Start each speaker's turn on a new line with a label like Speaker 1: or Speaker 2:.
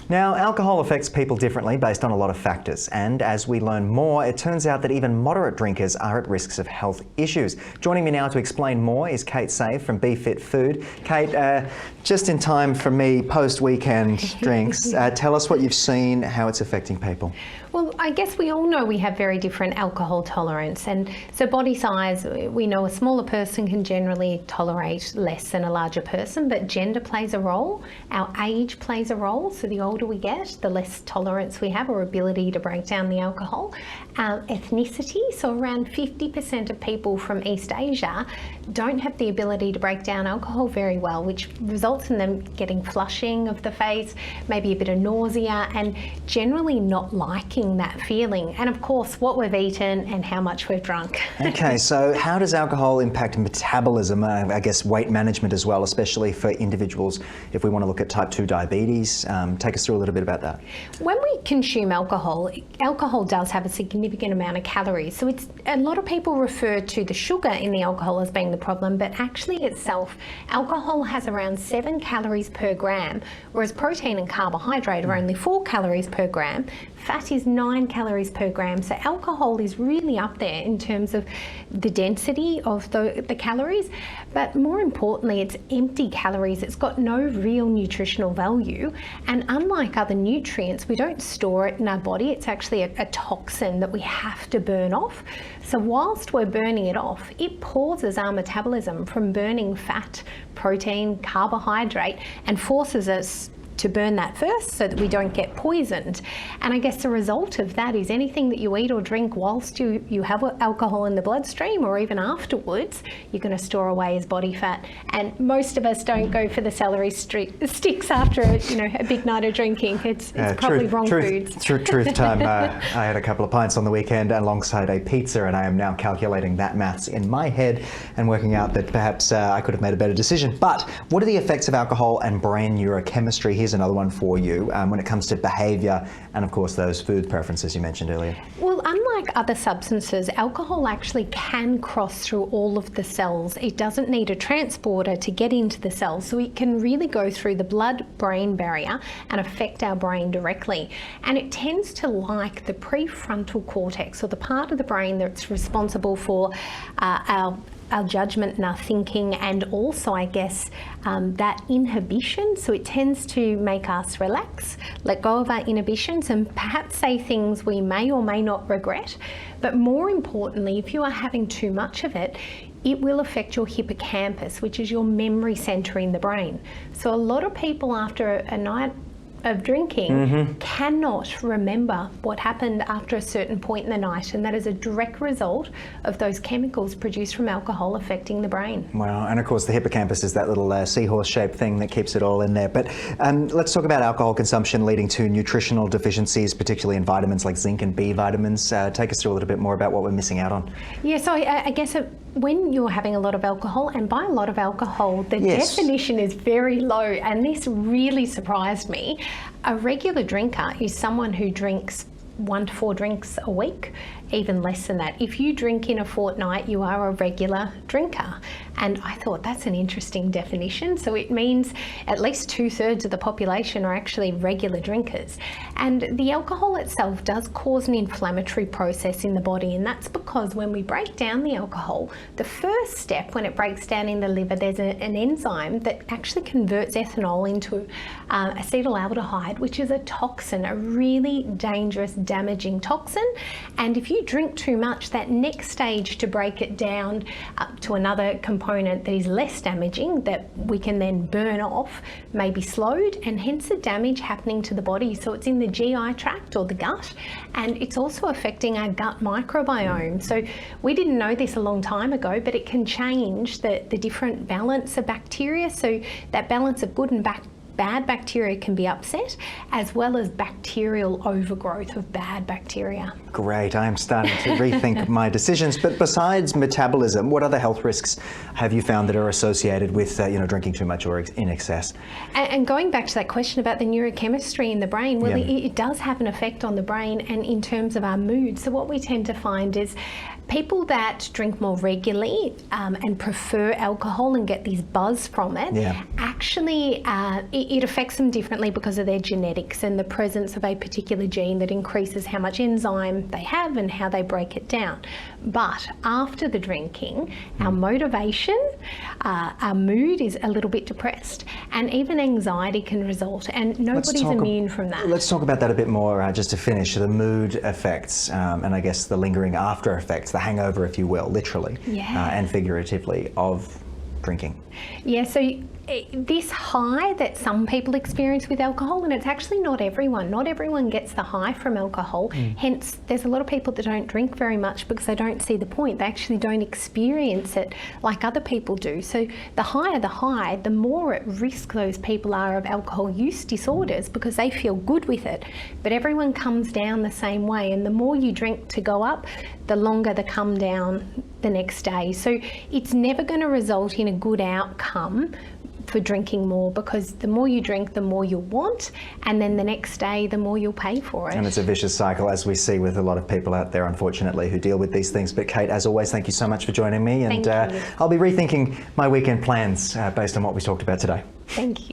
Speaker 1: Now, alcohol affects people differently based on a lot of factors, and as we learn more, it turns out that even moderate drinkers are at risks of health issues. Joining me now to explain more is Kate Save from Be Fit Food. Kate, just in time for me, post-weekend drinks, tell us what you've seen, how it's affecting people.
Speaker 2: Well, I guess we all know we have very different alcohol tolerance, and so body size, we know a smaller person can generally tolerate less than a larger person, but gender plays a role, our age plays a role, so the older we get, the less tolerance we have or ability to break down the alcohol. Our ethnicity, so around 50% of people from East Asia don't have the ability to break down alcohol very well, which results in them getting flushing of the face, maybe a bit of nausea, and generally not liking that feeling. And of course, what we've eaten and how much we've drunk.
Speaker 1: Okay, so how does alcohol impact metabolism, I guess weight management as well, especially for individuals if we want to look at type 2 diabetes? Take us through a little bit about that.
Speaker 2: When we consume alcohol, alcohol does have a significant amount of calories. So it's a lot of people refer to the sugar in the alcohol as being the problem, but actually itself, alcohol has around 7 calories per gram, whereas protein and carbohydrate are only 4 calories per gram. Fat is 9 calories per gram. So alcohol is really up there in terms of the density of the calories, but more importantly, it's empty calories. It's got no real nutritional value. And unlike other nutrients, we don't store it in our body. It's actually a toxin that we have to burn off. So whilst we're burning it off, it pauses our metabolism from burning fat, protein, carbohydrate, and forces us to burn that first so that we don't get poisoned. And I guess the result of that is anything that you eat or drink whilst you have alcohol in the bloodstream or even afterwards, you're going to store away as body fat. And most of us don't go for the celery sticks after a big night of drinking. It's probably wrong foods.
Speaker 1: Truth time. I had a couple of pints on the weekend alongside a pizza, and I am now calculating that maths in my head and working out that perhaps I could have made a better decision. But what are the effects of alcohol and brain neurochemistry? Here's another one for you when it comes to behaviour and of course those food preferences you mentioned earlier.
Speaker 2: Well, unlike other substances, alcohol actually can cross through all of the cells. It doesn't need a transporter to get into the cells, so it can really go through the blood-brain barrier and affect our brain directly. And it tends to like the prefrontal cortex, or the part of the brain that's responsible for our judgment and our thinking, and also, I guess, that inhibition. So it tends to make us relax, let go of our inhibitions, and perhaps say things we may or may not regret. But more importantly, if you are having too much of it, it will affect your hippocampus, which is your memory center in the brain. So a lot of people after a night of drinking cannot remember what happened after a certain point in the night, and that is a direct result of those chemicals produced from alcohol affecting the brain.
Speaker 1: Wow, and of course the hippocampus is that little seahorse-shaped thing that keeps it all in there. But let's talk about alcohol consumption leading to nutritional deficiencies, particularly in vitamins like zinc and B vitamins. Take us through a little bit more about what we're missing out on.
Speaker 2: Yeah, so I guess when you're having a lot of alcohol, and by a lot of alcohol, the definition is very low, and this really surprised me. A regular drinker is someone who drinks 1 to 4 drinks a week, even less than that. If you drink in a fortnight, you are a regular drinker. And I thought that's an interesting definition. So it means at least 2/3 of the population are actually regular drinkers. And the alcohol itself does cause an inflammatory process in the body. And that's because when we break down the alcohol, the first step when it breaks down in the liver, there's an enzyme that actually converts ethanol into acetaldehyde, which is a toxin, a really dangerous, damaging toxin. And if you drink too much, that next stage to break it down to another component that is less damaging that we can then burn off may be slowed, and hence the damage happening to the body. So it's in the GI tract or the gut, and it's also affecting our gut microbiome. So we didn't know this a long time ago, but it can change the different balance of bacteria. So that balance of good and bad bacteria can be upset, as well as bacterial overgrowth of bad bacteria.
Speaker 1: Great, I am starting to rethink my decisions. But besides metabolism, what other health risks have you found that are associated with drinking too much or in excess?
Speaker 2: And going back to that question about the neurochemistry in the brain, well, it does have an effect on the brain and in terms of our mood. So what we tend to find is People that drink more regularly and prefer alcohol and get this buzz from it, actually it affects them differently because of their genetics and the presence of a particular gene that increases how much enzyme they have and how they break it down. But after the drinking, our motivation, our mood is a little bit depressed, and even anxiety can result, and nobody's immune from that.
Speaker 1: Let's talk about that a bit more just to finish, the mood effects and I guess the lingering after effects, the hangover, if you will, literally and figuratively, of drinking.
Speaker 2: Yeah, so this high that some people experience with alcohol, and it's actually not everyone gets the high from alcohol. Hence, there's a lot of people that don't drink very much because they don't see the point. They actually don't experience it like other people do. So the higher the high, the more at risk those people are of alcohol use disorders because they feel good with it. But everyone comes down the same way, and the more you drink to go up, the longer the come down the next day. So it's never going to result in a good outcome for drinking more, because the more you drink, the more you'll want, and then the next day, the more you'll pay for it.
Speaker 1: And it's a vicious cycle, as we see with a lot of people out there, unfortunately, who deal with these things. But Kate, as always, thank you so much for joining me, and
Speaker 2: Thank you.
Speaker 1: I'll be rethinking my weekend plans based on what we talked about today.
Speaker 2: Thank you.